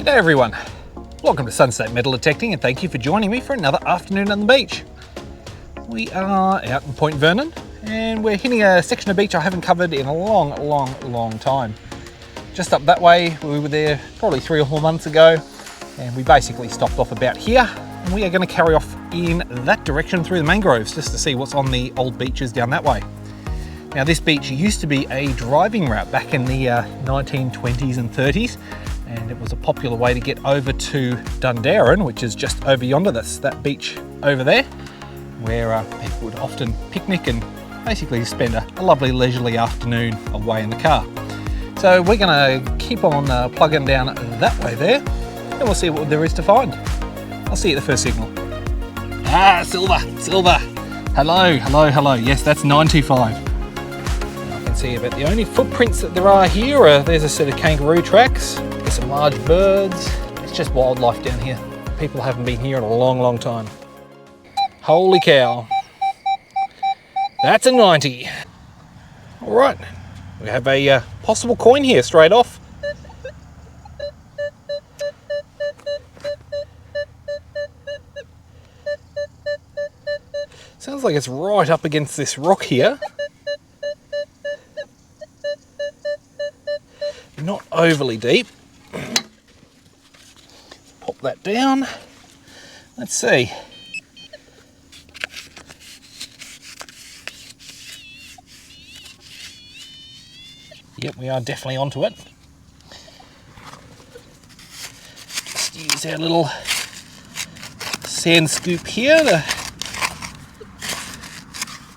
G'day everyone, welcome to Sunset Metal Detecting and thank you for joining me for another afternoon on the beach. We are out in Point Vernon and we're hitting a section of beach I haven't covered in a long time. Just up that way, we were there probably 3 or 4 months ago and we basically stopped off about here and we are going to carry off in that direction through the mangroves just to see what's on the old beaches down that way. Now this beach used to be a driving route back in the 1920s and 30s. And it was a popular way to get over to Dundarren, which is just over yonder. That's that beach over there, where people would often picnic and basically spend a lovely leisurely afternoon away in the car. So we're going to keep on plugging down that way there, and we'll see what there is to find. I'll see you at the first signal. Ah, silver. Hello. Yes, that's 925. I can see about the only footprints that there are here are there's a set of kangaroo tracks. There's some large birds. It's just wildlife down here. People haven't been here in a long time. Holy cow. That's a 90. All right, we have a possible coin here straight off. Sounds like it's right up against this rock here. Not overly deep. Pop that down. Let's see. Yep, we are definitely onto it. Just use our little sand scoop here to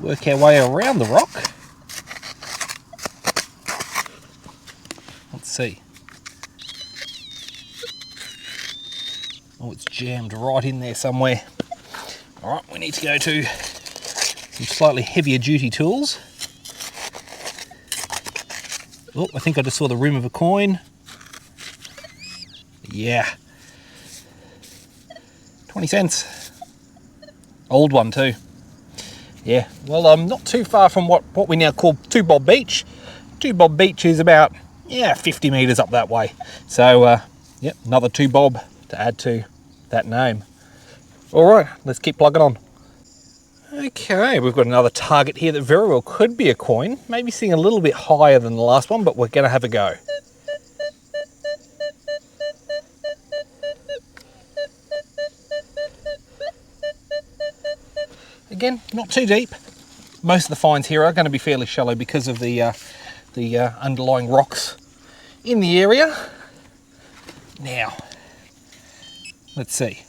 work our way around the rock. Let's see. Oh, it's jammed right in there somewhere. All right, we need to go to some slightly heavier duty tools. Oh, I think I just saw the rim of a coin. Yeah. 20 cents. Old one too. Yeah, well, I'm not too far from what we now call Two Bob Beach. Two Bob Beach is about 50 metres up that way. So, yep, another 2 bob to add to that name. All right, let's keep plugging on. Okay, we've got another target here that very well could be a coin. Maybe sitting a little bit higher than the last one, but we're going to have a go. Again, not too deep. Most of the finds here are going to be fairly shallow because of the underlying rocks in the area. Now, let's see.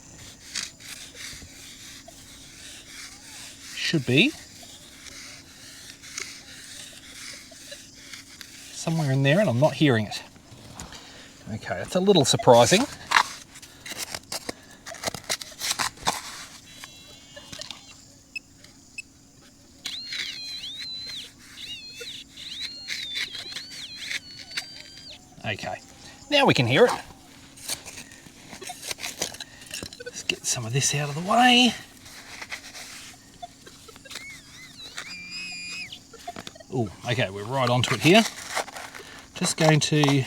Should be somewhere in there and I'm not hearing it. Okay, that's a little surprising. Okay, now we can hear it. Let's get some of this out of the way. Oh, okay, we're right onto it here. Just going to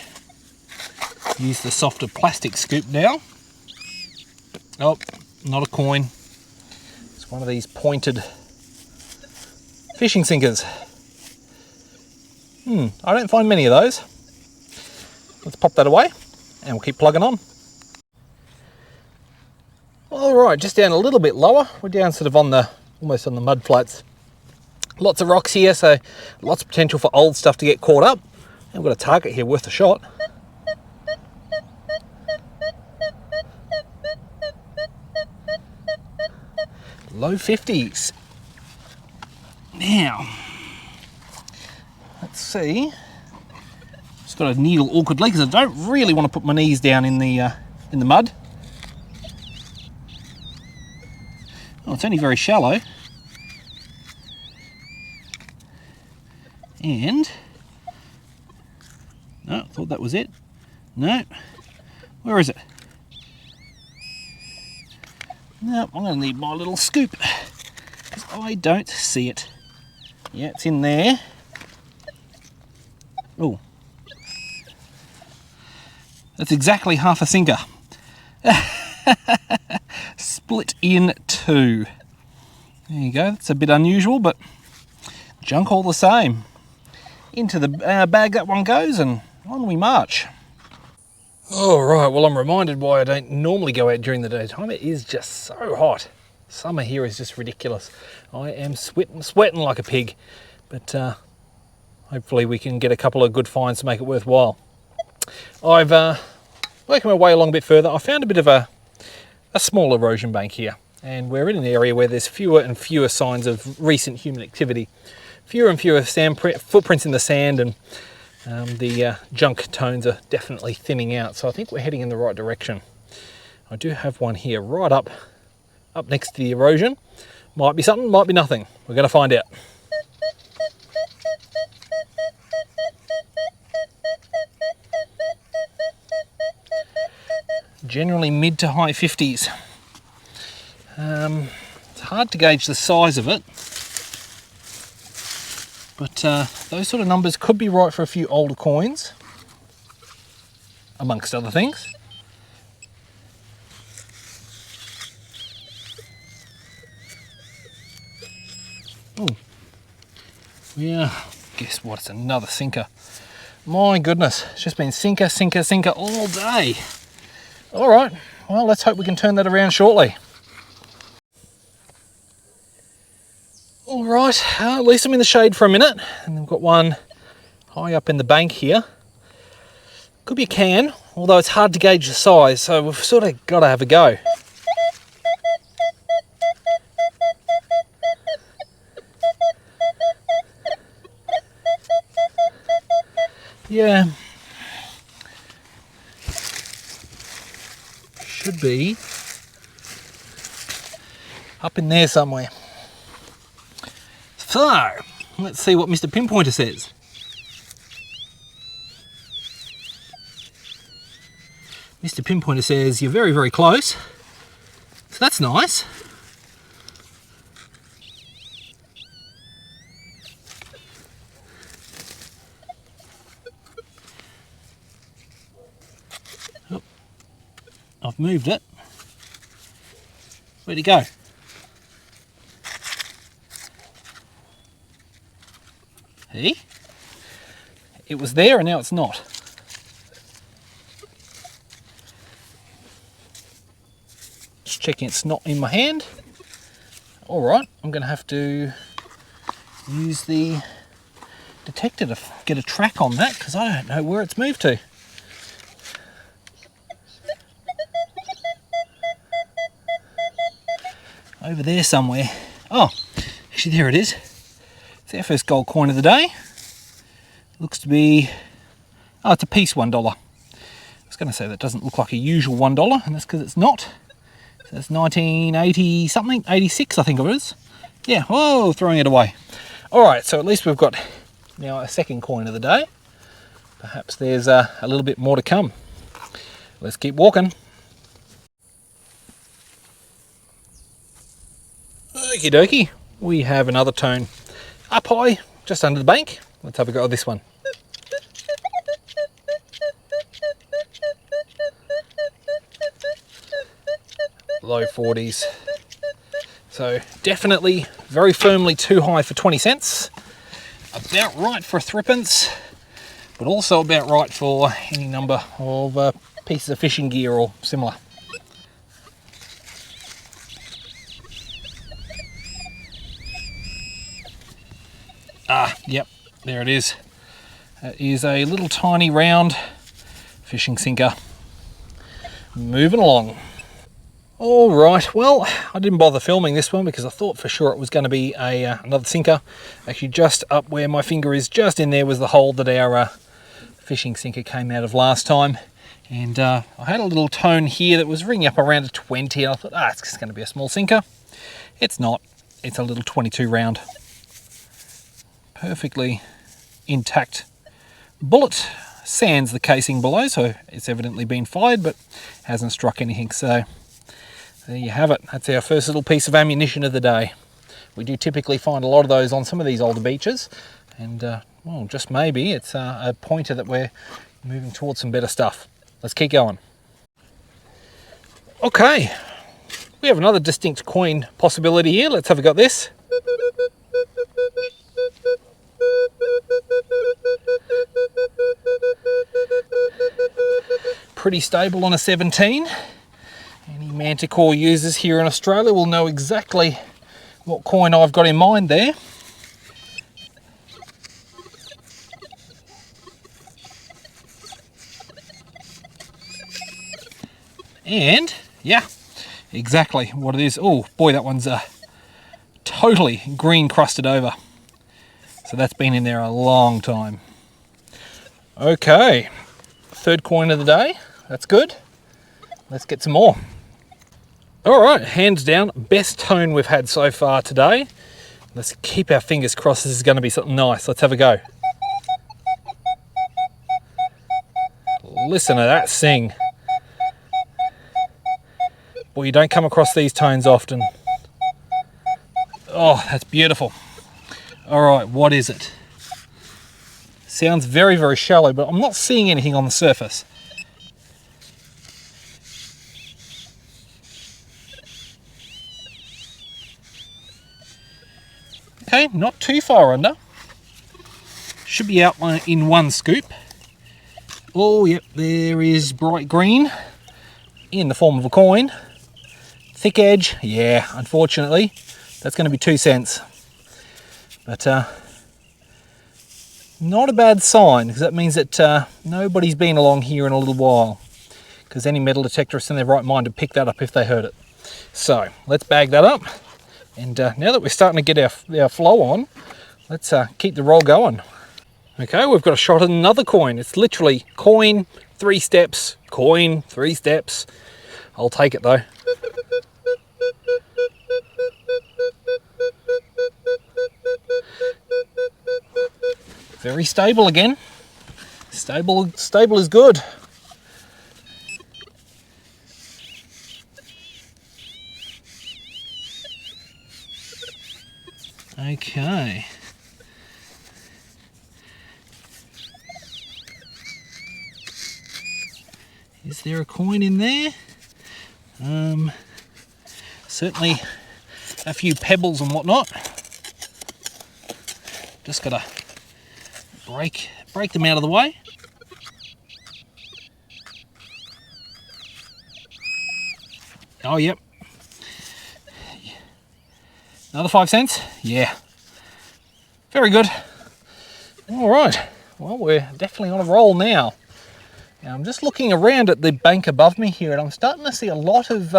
use the softer plastic scoop now. Oh, not a coin. It's one of these pointed fishing sinkers. I don't find many of those. Let's pop that away and we'll keep plugging on. All right, just down a little bit lower. We're down sort of on the, almost on the mud flats. Lots of rocks here, so lots of potential for old stuff to get caught up. And we've got a target here worth a shot. Low 50s. Now, let's see. Just got a needle awkwardly because I don't really want to put my knees down in the mud. Oh, it's only very shallow. And no, I thought that was it. No, where is it? No, I'm going to need my little scoop because I don't see it. Yeah, it's in there. Oh, That's exactly half a sinker. Split in two. There you go, that's a bit unusual, but junk all the same. Into the bag that one goes, and on we march. All right, well, I'm reminded why I don't normally go out during the daytime. It is just so hot. Summer here is just ridiculous. I am sweating like a pig, but hopefully we can get a couple of good finds to make it worthwhile. I've working my way along a bit further. I found a bit of a small erosion bank here, and we're in an area where there's fewer and fewer signs of recent human activity. Fewer and fewer footprints in the sand, and the junk tones are definitely thinning out, so I think we're heading in the right direction. I do have one here right up next to the erosion. Might be something, might be nothing. We're going to find out. Generally mid to high 50s. It's hard to gauge the size of it, but those sort of numbers could be right for a few older coins, amongst other things. Oh, yeah, guess what? It's another sinker. My goodness, it's just been sinker, sinker, sinker all day. All right, well, let's hope we can turn that around shortly. All right, at least I'm in the shade for a minute, and we've got one high up in the bank here. Could be a can, although it's hard to gauge the size, so we've sort of got to have a go. Yeah, should be up in there somewhere. So, let's see what Mr. Pinpointer says. Mr. Pinpointer says you're very, very close. So that's nice. Oh, I've moved it. Where'd it go? Hey? It was there and now it's not. Just checking it's not in my hand. Alright, I'm going to have to use the detector to get a track on that, because I don't know where it's moved to. Over there somewhere. Oh, actually there it is. It's our first gold coin of the day. Looks to be, oh, it's a piece $1. I was going to say that doesn't look like a usual $1, and that's because it's not. So it's 1980 something, 86 I think it is. Yeah, whoa, throwing it away. All right, so at least we've got now a second coin of the day. Perhaps there's a little bit more to come. Let's keep walking. Okie dokie, we have another tone up high, just under the bank. Let's have a go at this one. Low 40s. So definitely very firmly too high for 20 cents. About right for threepence, but also about right for any number of pieces of fishing gear or similar. Ah, yep, there it is. That is a little tiny round fishing sinker. Moving along. All right, well, I didn't bother filming this one because I thought for sure it was going to be another sinker. Actually, just up where my finger is, just in there was the hole that our fishing sinker came out of last time. And I had a little tone here that was ringing up around a 20. I thought, it's just going to be a small sinker. It's not. It's a little 22 round. Perfectly intact bullet. Sands the casing below, so it's evidently been fired, but hasn't struck anything. So there you have it. That's our first little piece of ammunition of the day. We do typically find a lot of those on some of these older beaches, and well, just maybe it's a pointer that we're moving towards some better stuff. Let's keep going. Okay, we have another distinct coin possibility here. Let's have a go at this. Pretty stable on a 17. Any Manticore users here in Australia will know exactly what coin I've got in mind there. And yeah, exactly what it is. Oh boy, that one's totally green crusted over. So that's been in there a long time. Okay, third coin of the day. That's good. Let's get some more. All right, hands down, best tone we've had so far today. Let's keep our fingers crossed this is going to be something nice. Let's have a go. Listen to that sing. Boy, you don't come across these tones often. Oh, that's beautiful. All right, what is it? Sounds very, very shallow, but I'm not seeing anything on the surface. Okay, not too far under. Should be out in one scoop. Oh, yep, there is bright green in the form of a coin. Thick edge, yeah, unfortunately, that's going to be 2 cents. But not a bad sign, because that means that nobody's been along here in a little while, because any metal detectorist in their right mind would pick that up if they heard it. So let's bag that up, and now that we're starting to get our flow on, let's keep the roll going. Okay, we've got a shot at another coin. It's literally coin, 3 steps, coin, 3 steps. I'll take it though. Very stable again. Stable is good. Okay. Is there a coin in there? Certainly a few pebbles and whatnot. Just gotta break them out of the way. Oh, yep. Another 5 cents? Yeah. Very good. All right. Well, we're definitely on a roll now. Now, I'm just looking around at the bank above me here, and I'm starting to see a lot of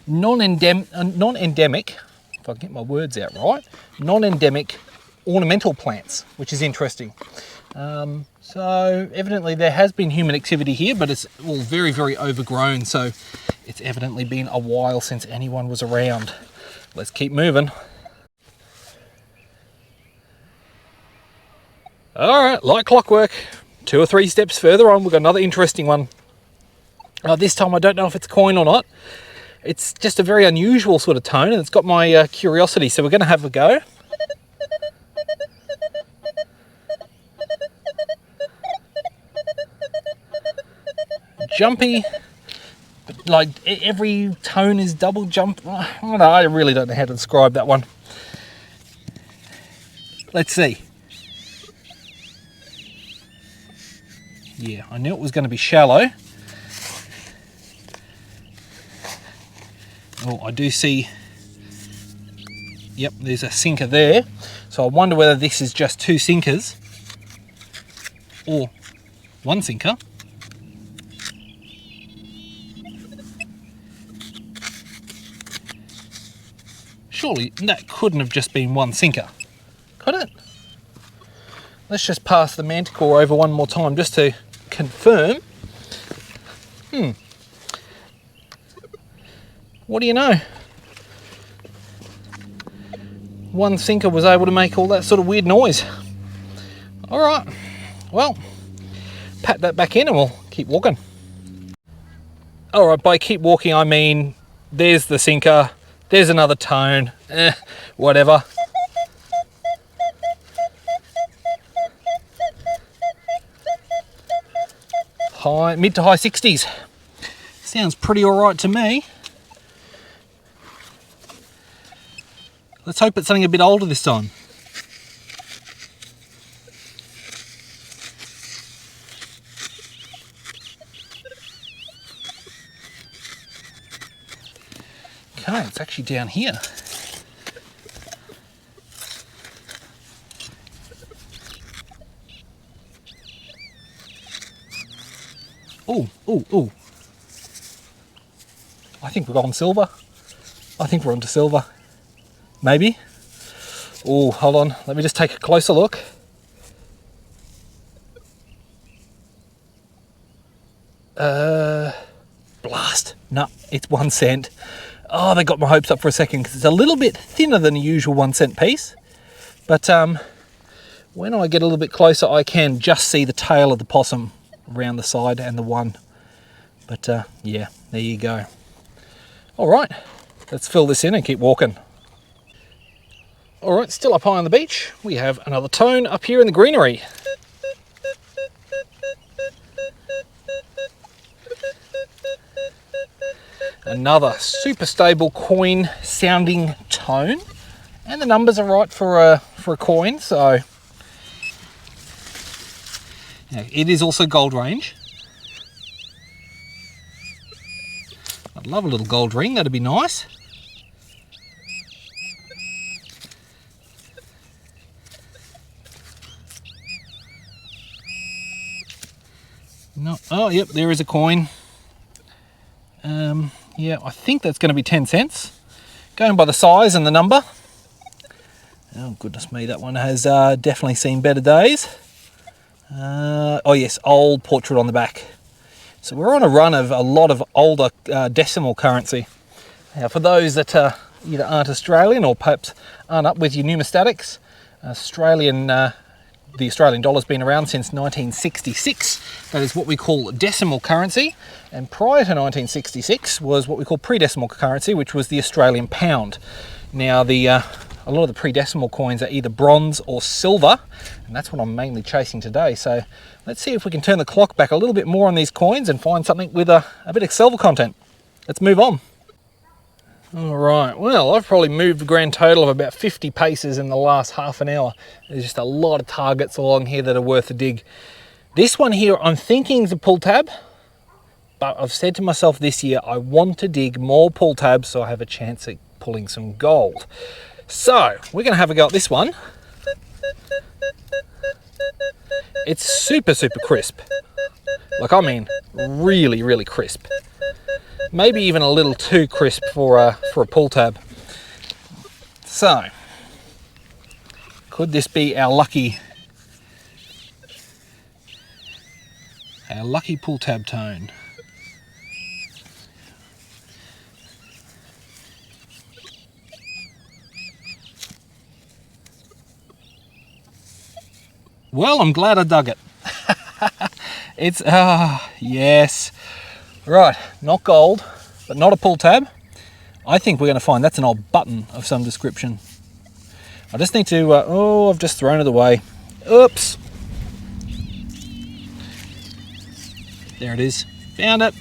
non-endemic, if I can get my words out right, non-endemic ornamental plants, which is interesting. So evidently there has been human activity here, but it's all very, very overgrown, so it's evidently been a while since anyone was around. Let's keep moving. All right, like clockwork, 2 or 3 steps further on, we've got another interesting one. This time I don't know if it's a coin or not. It's just a very unusual sort of tone, and it's got my curiosity, so we're going to have a go. Jumpy, but like every tone is double jump. I really don't know how to describe that one. Let's see. Yeah, I knew it was going to be shallow. Oh, I do see, yep, there's a sinker there. So I wonder whether this is just 2 sinkers or 1 sinker. Surely that couldn't have just been 1 sinker, could it? Let's just pass the Manticore over one more time just to confirm. What do you know? 1 sinker was able to make all that sort of weird noise. All right, well, pat that back in and we'll keep walking. All right, by keep walking, I mean, there's the sinker, there's another tone, whatever. mid to high 60s. Sounds pretty all right to me. Let's hope it's something a bit older this time. Okay, it's actually down here. Oh, oh, oh. I think we're on silver. I think we're onto silver. Maybe. Oh, hold on. Let me just take a closer look. Blast. No, it's 1 cent. Oh, they got my hopes up for a second because it's a little bit thinner than the usual 1 cent piece. But when I get a little bit closer, I can just see the tail of the possum around the side and the one. But yeah, there you go. All right, let's fill this in and keep walking. All right, still up high on the beach, we have another tone up here in the greenery. Another super stable coin sounding tone, and the numbers are right for a coin, so yeah, it is also gold range. I'd love a little gold ring, that'd be nice. No, oh yep, there is a coin. Yeah, I think that's going to be 10 cents. Going by the size and the number. Oh goodness me, that one has definitely seen better days. Oh yes, old portrait on the back. So we're on a run of a lot of older decimal currency. Now for those that either aren't Australian or perhaps aren't up with your numismatics, the Australian dollar's been around since 1966. That is what we call decimal currency. And prior to 1966 was what we call pre-decimal currency, which was the Australian pound. Now a lot of the pre-decimal coins are either bronze or silver, and that's what I'm mainly chasing today. So let's see if we can turn the clock back a little bit more on these coins and find something with a bit of silver content. Let's move on. All right, well, I've probably moved a grand total of about 50 paces in the last half an hour. There's just a lot of targets along here that are worth a dig. This one here, I'm thinking is a pull tab, but I've said to myself this year, I want to dig more pull tabs so I have a chance at pulling some gold. So we're gonna have a go at this one. It's super, super crisp. Like, I mean, really, really crisp. Maybe even a little too crisp for a pull tab. So, could this be our lucky pull tab tone? Well, I'm glad I dug it. It's, yes. Right, not gold, but not a pull tab. I think we're going to find that's an old button of some description. I just need to, oh, I've just thrown it away. Oops. There it is. Found it.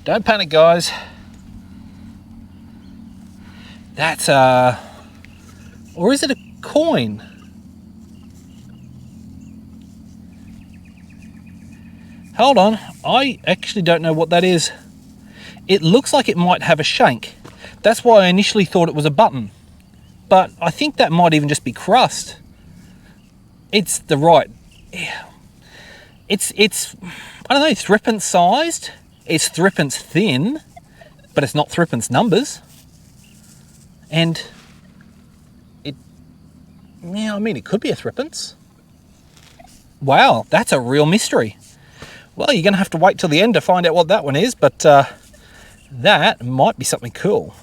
Don't panic, guys. That's or is it a coin? Hold on, I actually don't know what that is. It looks like it might have a shank. That's why I initially thought it was a button. But I think that might even just be crust. It's the right... It's I don't know, threepence sized. It's threepence thin, but it's not threepence numbers. And it... yeah, I mean, it could be a threepence. Wow, that's a real mystery. Well, you're going to have to wait till the end to find out what that one is, but that might be something cool.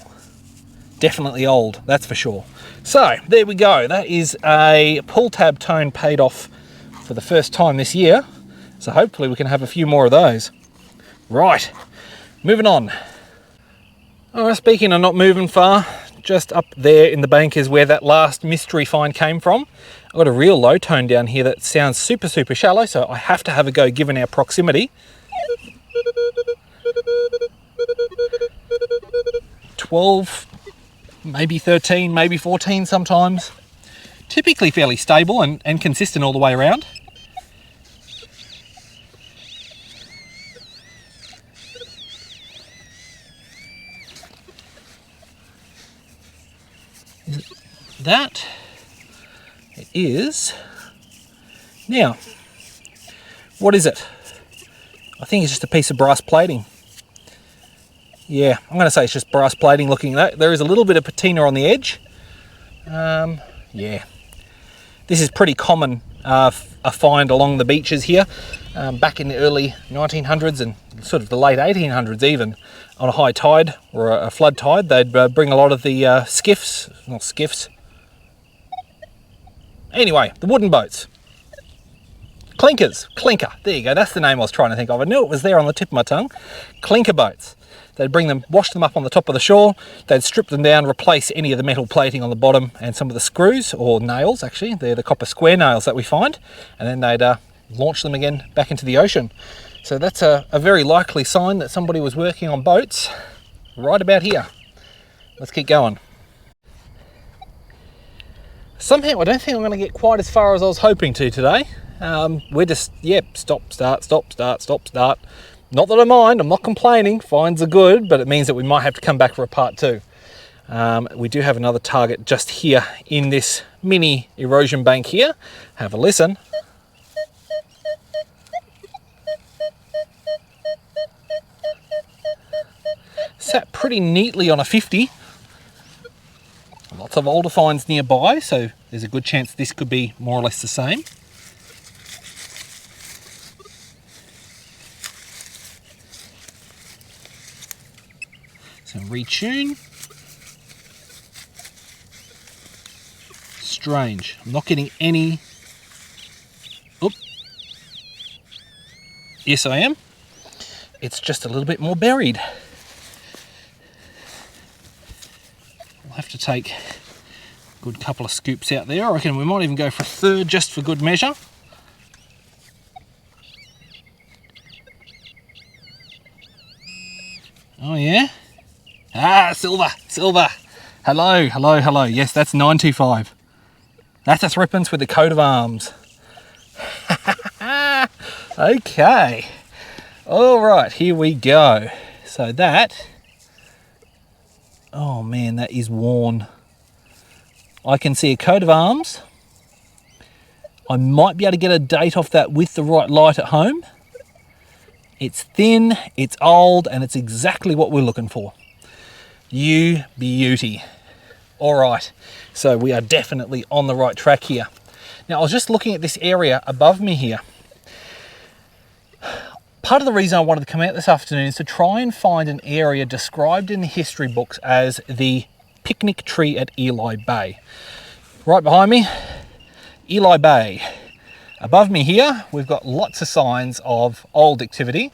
Definitely old, that's for sure. So, there we go. That is a pull tab tone paid off for the first time this year. So hopefully we can have a few more of those. Right, moving on. All right, speaking of not moving far, just up there in the bank is where that last mystery find came from. I've got a real low tone down here that sounds super, super shallow, so I have to have a go given our proximity. $12, maybe 13, maybe 14 sometimes. Typically fairly stable and consistent all the way around. That it is. Now, what is it? I think it's just a piece of brass plating. Yeah, I'm going to say it's just brass plating looking at that. There is a little bit of patina on the edge. Yeah, this is pretty common a find along the beaches here. Back in the early 1900s and sort of the late 1800s even, on a high tide or a flood tide, they'd bring a lot of the skiffs, not skiffs. Anyway, the wooden boats. Clinker, there you go, that's the name I was trying to think of. I knew it was there on the tip of my tongue. Clinker boats. They'd bring them, wash them up on the top of the shore, they'd strip them down, replace any of the metal plating on the bottom and some of the screws, or nails actually, they're the copper square nails that we find, and then they'd launch them again back into the ocean. So that's a very likely sign that somebody was working on boats right about here. Let's keep going. Somehow I don't think I'm going to get quite as far as I was hoping to today. We're just, stop, start. Not that I mind, I'm not complaining, fines are good, but it means that we might have to come back for a part 2. We do have another target just here in this mini erosion bank here. Have a listen. Sat pretty neatly on a 50. Lots of older finds nearby, so there's a good chance this could be more or less the same. So retune. Strange. I'm not getting any. Oop. Yes, I am. It's just a little bit more buried. We'll have to take a good couple of scoops out there. I reckon we might even go for a third just for good measure. Oh yeah. Ah, silver. Hello. Yes, that's 925. That's a threepence with the coat of arms. Okay. All right, here we go. So that, oh man, that is worn. I can see a coat of arms. I might be able to get a date off that with the right light at home. It's thin, it's old, and it's exactly what we're looking for. You beauty. All right, so we are definitely on the right track here. Now, I was just looking at this area above me here. Part of the reason I wanted to come out this afternoon is to try and find an area described in the history books as the picnic tree at Eli Bay. Right behind me, Eli Bay. Above me here, we've got lots of signs of old activity.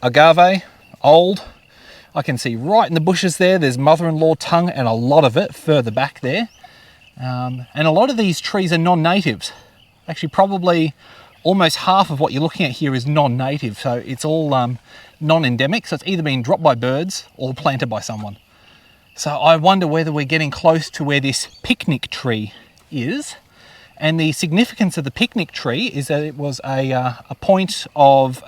Agave, old. I can see right in the bushes there's mother-in-law tongue and a lot of it further back there. And a lot of these trees are non-natives. Actually, probably almost half of what you're looking at here is non-native. So it's all non-endemic. So it's either been dropped by birds or planted by someone. So I wonder whether we're getting close to where this picnic tree is. And the significance of the picnic tree is that it was a point of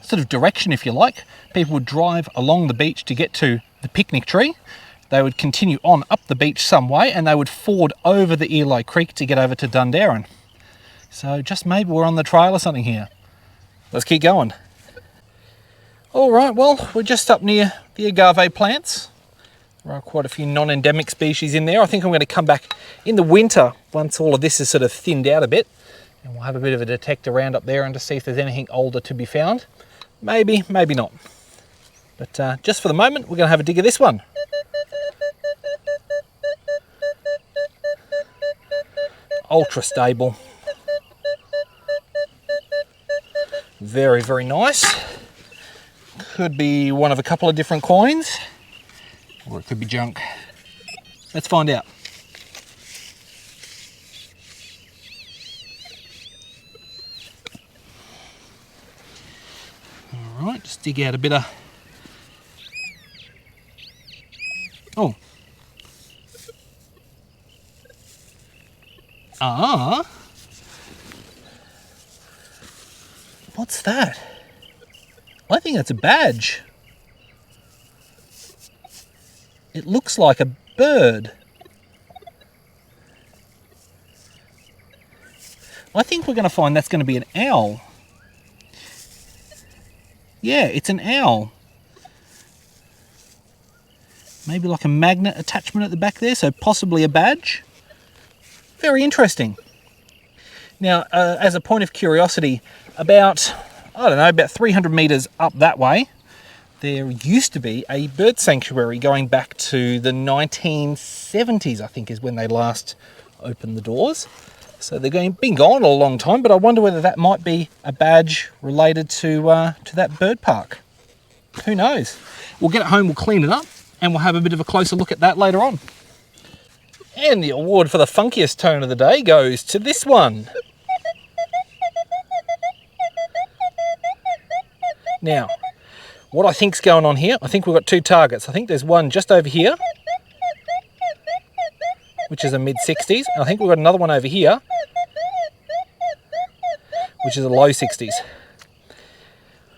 sort of direction, if you like. People would drive along the beach to get to the picnic tree. They would continue on up the beach some way and they would ford over the Eli Creek to get over to Dundarren. So just maybe we're on the trail or something here. Let's keep going. All right, well, we're just up near the agave plants. There are quite a few non-endemic species in there. I think I'm going to come back in the winter once all of this is sort of thinned out a bit. And we'll have a bit of a detect around up there and to see if there's anything older to be found. Maybe, maybe not. But just for the moment, we're going to have a dig of this one. Ultra stable. Very, very nice. Could be one of a couple of different coins, or it could be junk. Let's find out. Alright, just dig out a bit of... Oh. Ah. What's that? I think that's a badge. It looks like a bird. I think we're going to find that's going to be an owl. Yeah, it's an owl. Maybe like a magnet attachment at the back there, so possibly a badge. Very interesting. Now, as a point of curiosity, about, I don't know, about 300 metres up that way, there used to be a bird sanctuary going back to the 1970s, I think is when they last opened the doors. So they've been gone a long time, but I wonder whether that might be a badge related to that bird park. Who knows? We'll get it home, we'll clean it up, and we'll have a bit of a closer look at that later on. And the award for the funkiest tone of the day goes to this one. Now, what I think's going on here, I think we've got two targets. I think there's one just over here, which is a mid-60s. I think we've got another one over here, which is a low 60s.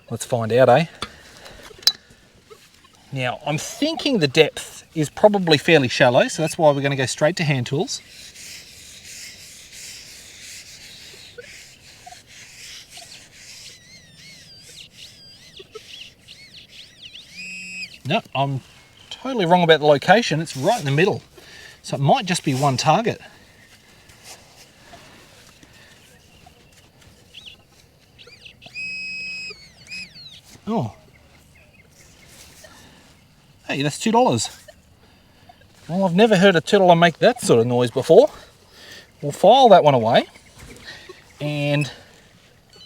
Let's find out, eh? Now, I'm thinking the depth is probably fairly shallow, so that's why we're going to go straight to hand tools. No, I'm totally wrong about the location. It's right in the middle. So it might just be one target. Oh. Hey, that's $2. Well, I've never heard a $2 make that sort of noise before. We'll file that one away. And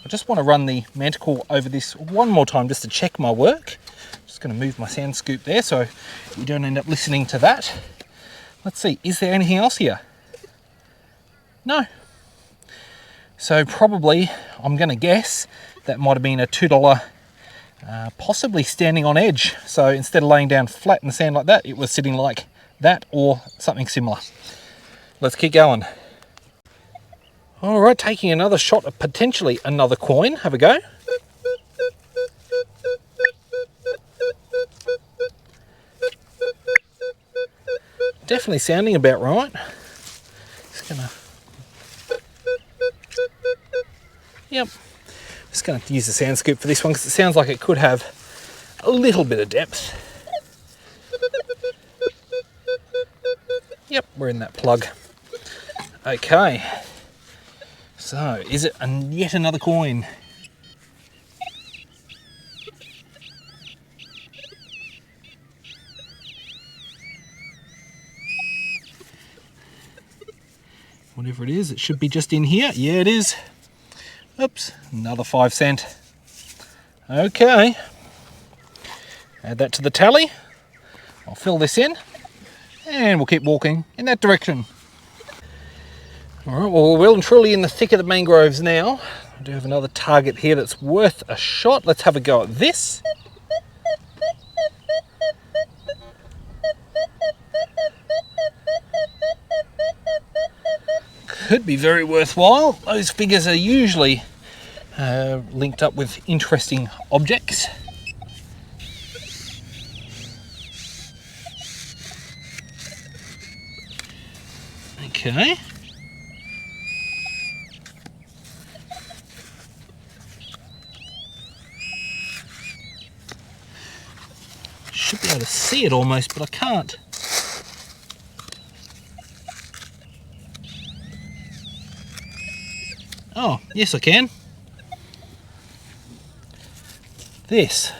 I just want to run the Manticore over this one more time just to check my work. Just going to move my sand scoop there so you don't end up listening to that. Let's see, is there anything else here? No. So probably, I'm going to guess, that might have been a $2, possibly standing on edge. So instead of laying down flat in the sand like that, it was sitting like that or something similar. Let's keep going. All right, taking another shot at potentially another coin. Have a go. Definitely sounding about right. Just gonna... Yep. Just gonna use the sand scoop for this one because it sounds like it could have a little bit of depth. Yep, we're in that plug. Okay. So, is it yet another coin? Whatever it is, it should be just in here. Yeah, it is. Oops, another 5 cent. Okay. Add that to the tally. I'll fill this in and we'll keep walking in that direction. All right, well, we're well and truly in the thick of the mangroves now. I do have another target here that's worth a shot. Let's have a go at this. Could be very worthwhile. Those figures are usually linked up with interesting objects. Okay. Should be able to see it almost, but I can't. Oh, yes I can. This.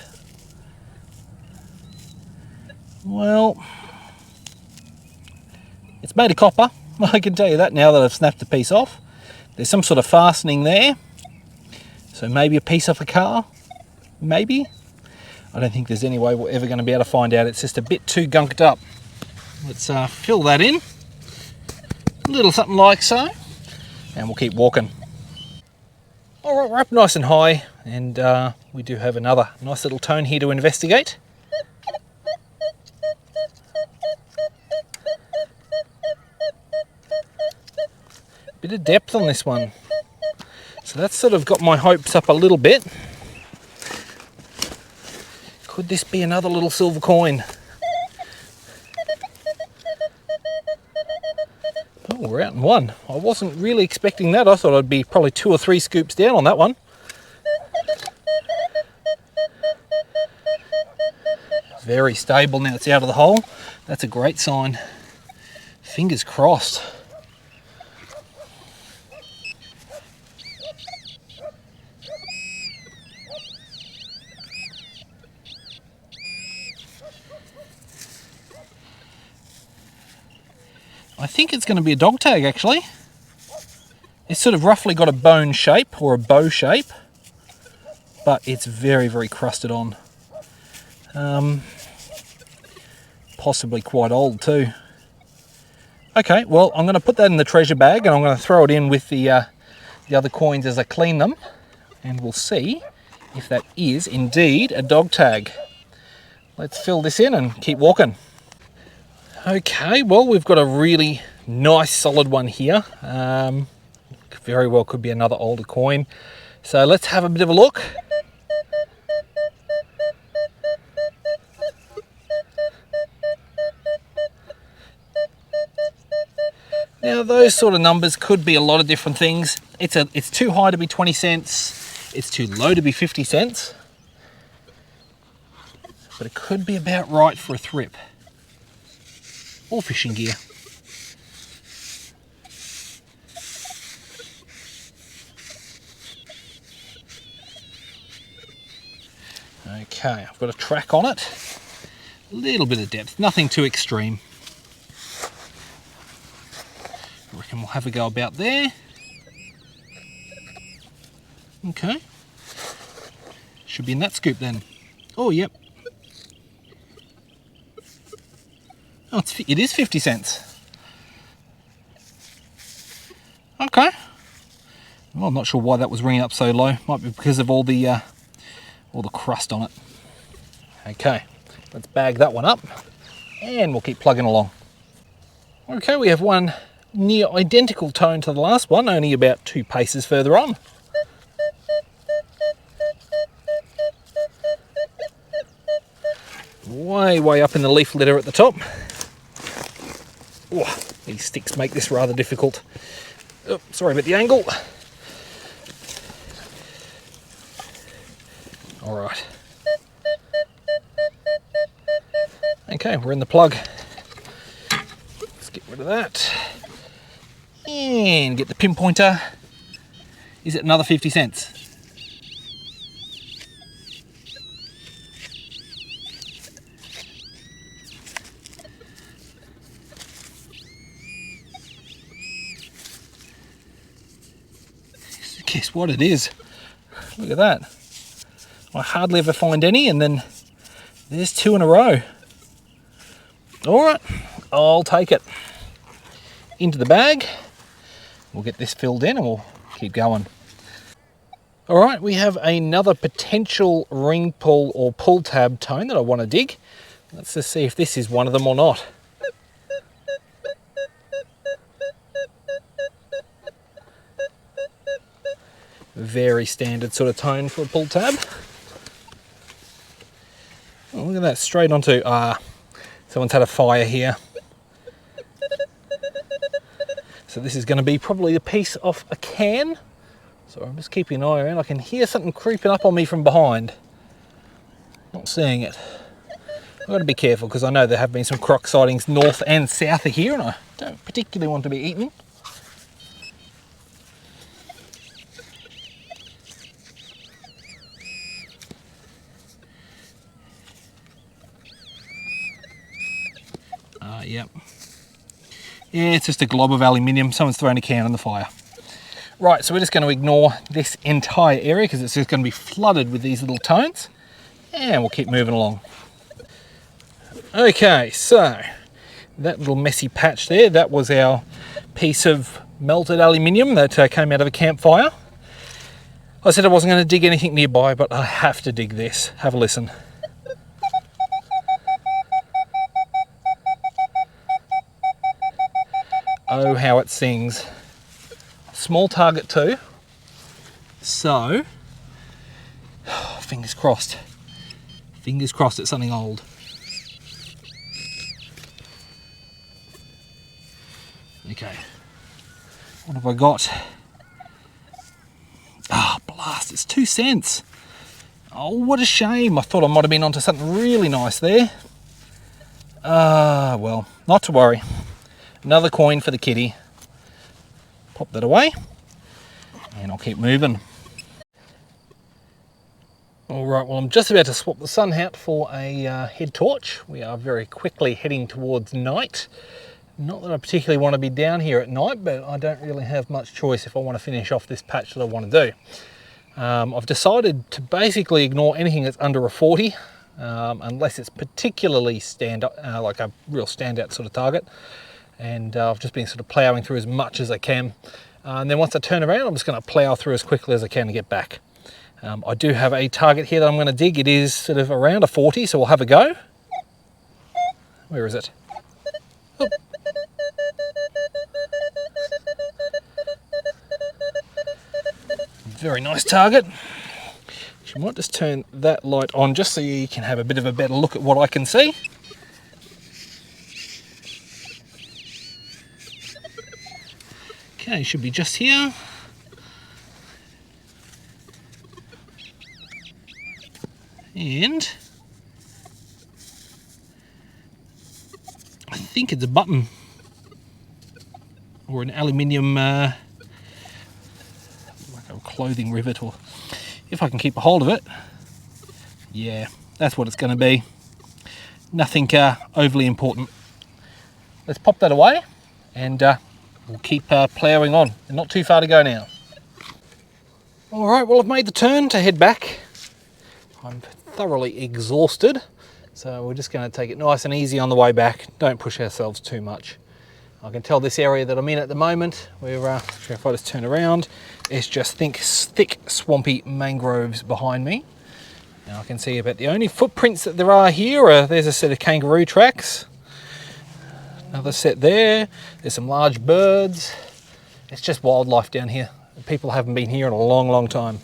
Well, it's made of copper. I can tell you that now that I've snapped the piece off. There's some sort of fastening there. So maybe a piece off a car. Maybe. I don't think there's any way we're ever going to be able to find out. It's just a bit too gunked up. Let's fill that in. A little something like so. And we'll keep walking. All right, we're up nice and high, And we do have another nice little tone here to investigate. Bit of depth on this one. So that's sort of got my hopes up a little bit. Could this be another little silver coin? Oh, we're out in one. I wasn't really expecting that. I thought I'd be probably 2 or 3 scoops down on that one. Very stable now it's out of the hole. That's a great sign. Fingers crossed. I think it's going to be a dog tag actually. It's sort of roughly got a bone shape or a bow shape, but it's very, very crusted on. Possibly quite old too. Okay, well I'm going to put that in the treasure bag and I'm going to throw it in with the other coins as I clean them, and we'll see if that is indeed a dog tag. Let's fill this in and keep walking. Okay, well we've got a really nice solid one here. Very well could be another older coin. So let's have a bit of a look. Now those sort of numbers could be a lot of different things. It's too high to be 20 cents. It's too low to be 50 cents. But it could be about right for a thrip. Or fishing gear. Okay, I've got a track on it. A little bit of depth, nothing too extreme. I reckon we'll have a go about there. Okay. Should be in that scoop then. Oh, yep. Oh, it is 50 cents. Okay. Well, I'm not sure why that was ringing up so low. Might be because of all the crust on it. Okay, let's bag that one up and we'll keep plugging along. Okay, we have one near identical tone to the last one, only about 2 paces further on. Way up in the leaf litter at the top. Oh, these sticks make this rather difficult. Oh, sorry about the angle. All right. Okay, we're in the plug. Let's get rid of that. And get the pinpointer. Is it another 50 cents? Guess what it is? Look at that. I hardly ever find any, and then there's 2 in a row. All right, I'll take it. Into the bag. We'll get this filled in and we'll keep going. All right, we have another potential ring pull or pull tab tone that I want to dig. Let's just see if this is one of them or not. Very standard sort of tone for a pull tab. Oh, look at that, straight onto, someone's had a fire here. So this is going to be probably a piece off a can. So I'm just keeping an eye around. I can hear something creeping up on me from behind. Not seeing it. I've got to be careful because I know there have been some croc sightings north and south of here and I don't particularly want to be eaten. Yep. Yeah, it's just a glob of aluminium. Someone's thrown a can on the fire. Right, so we're just going to ignore this entire area because it's just going to be flooded with these little tones. And we'll keep moving along. Okay, so that little messy patch there, that was our piece of melted aluminium that came out of a campfire. I said I wasn't going to dig anything nearby, but I have to dig this. Have a listen. Oh, how it sings. Small target too. So, fingers crossed. Fingers crossed it's something old. Okay. What have I got? Ah, oh, blast, it's 2 cents. Oh, what a shame. I thought I might have been onto something really nice there. Well, not to worry. Another coin for the kitty. Pop that away. And I'll keep moving. Alright, well I'm just about to swap the sun hat for a head torch. We are very quickly heading towards night. Not that I particularly want to be down here at night, but I don't really have much choice if I want to finish off this patch that I want to do. I've decided to basically ignore anything that's under a 40, unless it's particularly like a real standout sort of target. And I've just been sort of ploughing through as much as I can. And then once I turn around, I'm just going to plough through as quickly as I can to get back. I do have a target here that I'm going to dig. It is sort of around a 40, so we'll have a go. Where is it? Oh. Very nice target. You might just turn that light on just so you can have a bit of a better look at what I can see. Okay, should be just here. And I think it's a button or an aluminium like a clothing rivet, or if I can keep a hold of it. Yeah, that's what it's going to be. Nothing overly important. Let's pop that away and we'll keep ploughing on. And not too far to go now. Alright, well I've made the turn to head back. I'm thoroughly exhausted, so we're just going to take it nice and easy on the way back. Don't push ourselves too much. I can tell this area that I'm in at the moment, where if I just turn around, it's just thick swampy mangroves behind me. Now I can see about the only footprints that there are here are, there's a set of kangaroo tracks, another set there, there's some large birds. It's just wildlife down here. People haven't been here in a long, long time.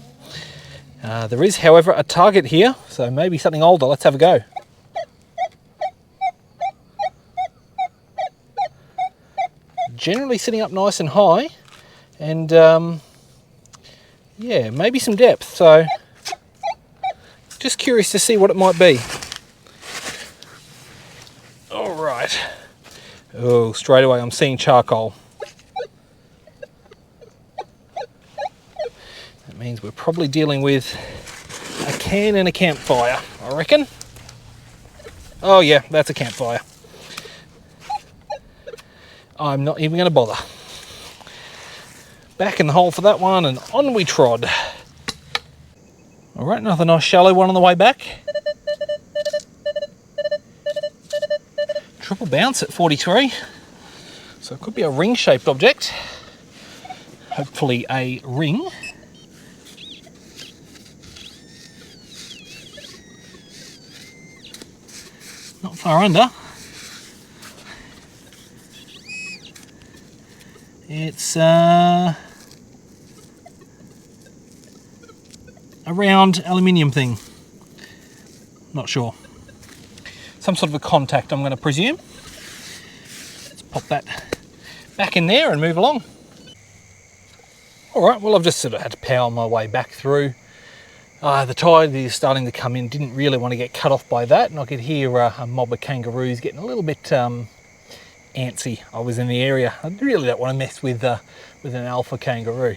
There is, however, a target here, so maybe something older. Let's have a go. Generally sitting up nice and high, and yeah, maybe some depth, so just curious to see what it might be. All right. Oh, straight away I'm seeing charcoal. Means we're probably dealing with a can and a campfire, I reckon. Oh yeah, that's a campfire. I'm not even going to bother. Back in the hole for that one, and on we trod. Alright, another nice shallow one on the way back. Triple bounce at 43. So it could be a ring-shaped object. Hopefully a ring. Not far under. It's a round aluminium thing. Not sure. Some sort of a contact, I'm going to presume. Let's pop that back in there and move along. Alright, well I've just sort of had to power my way back through. The tide is starting to come in, didn't really want to get cut off by that, and I could hear a mob of kangaroos getting a little bit antsy. I was in the area. I really don't want to mess with an alpha kangaroo.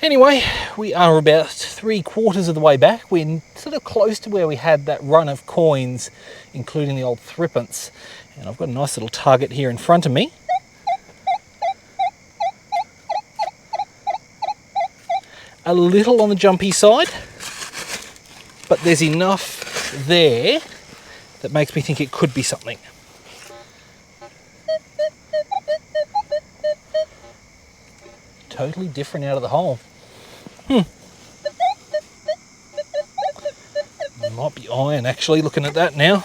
Anyway, we are about 3/4 of the way back. We're sort of close to where we had that run of coins, including the old threepence. And I've got a nice little target here in front of me. A little on the jumpy side, but there's enough there that makes me think it could be something. Totally different out of the hole. Might be iron actually, looking at that now.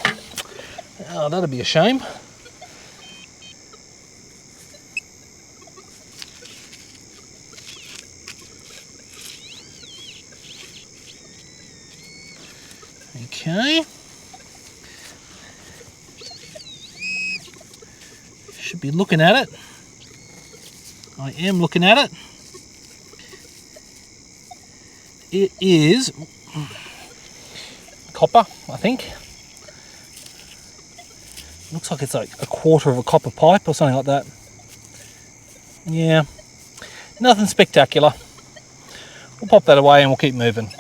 Oh, that'd be a shame. Okay. Should be looking at it. I am looking at it. It is copper, I think. Looks like it's like a quarter of a copper pipe or something like that. Yeah, nothing spectacular. We'll pop that away and we'll keep moving.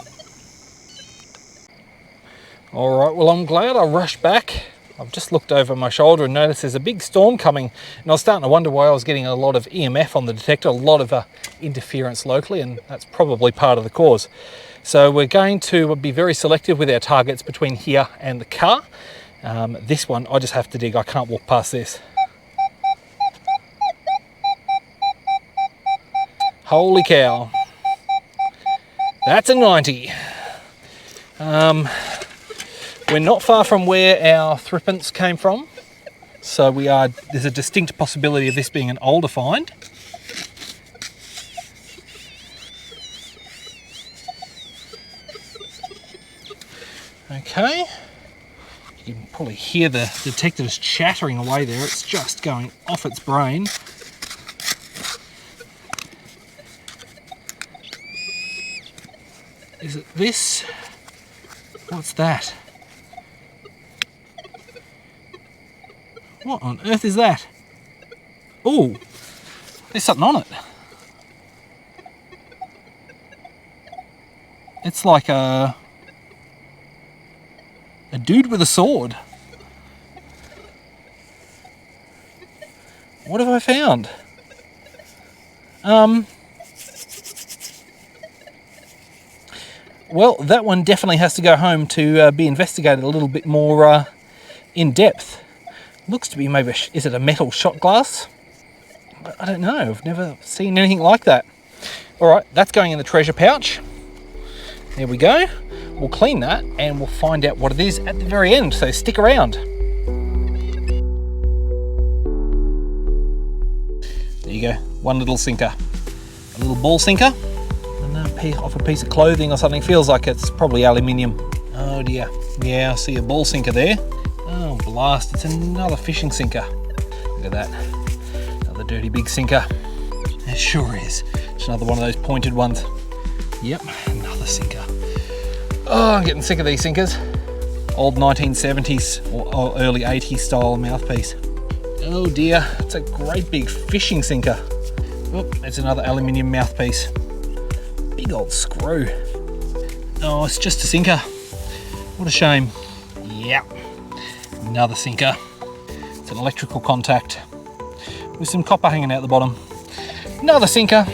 All right, well, I'm glad I rushed back. I've just looked over my shoulder and noticed there's a big storm coming, and I was starting to wonder why I was getting a lot of EMF on the detector, a lot of interference locally, and that's probably part of the cause. So we're going to be very selective with our targets between here and the car. This one, I just have to dig. I can't walk past this. Holy cow. That's a 90. We're not far from where our thrippence came from, so there's a distinct possibility of this being an older find. Okay, you can probably hear the detector just chattering away there. It's just going off its brain. Is it this? What's that? What on earth is that? Oh, there's something on it. It's like a dude with a sword. What have I found? Well, that one definitely has to go home to be investigated a little bit more in depth. Looks to be maybe, is it a metal shot glass? I don't know, I've never seen anything like that. All right, that's going in the treasure pouch. There we go. We'll clean that and we'll find out what it is at the very end, so stick around. There you go, one little sinker. A little ball sinker. Off a piece of clothing or something. Feels like it's probably aluminium. Oh dear. Yeah, I see a ball sinker there. Oh blast, it's another fishing sinker. Look at that. Another dirty big sinker. It sure is. It's another one of those pointed ones. Yep, another sinker. Oh, I'm getting sick of these sinkers. Old 1970s or early 80s style mouthpiece. Oh dear, it's a great big fishing sinker. Oh, it's another aluminium mouthpiece. Big old screw. Oh, it's just a sinker. What a shame. Yeah, another sinker. It's an electrical contact with some copper hanging out the bottom. Another sinker.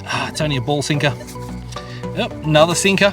Ah, it's only a ball sinker. Yep, another sinker.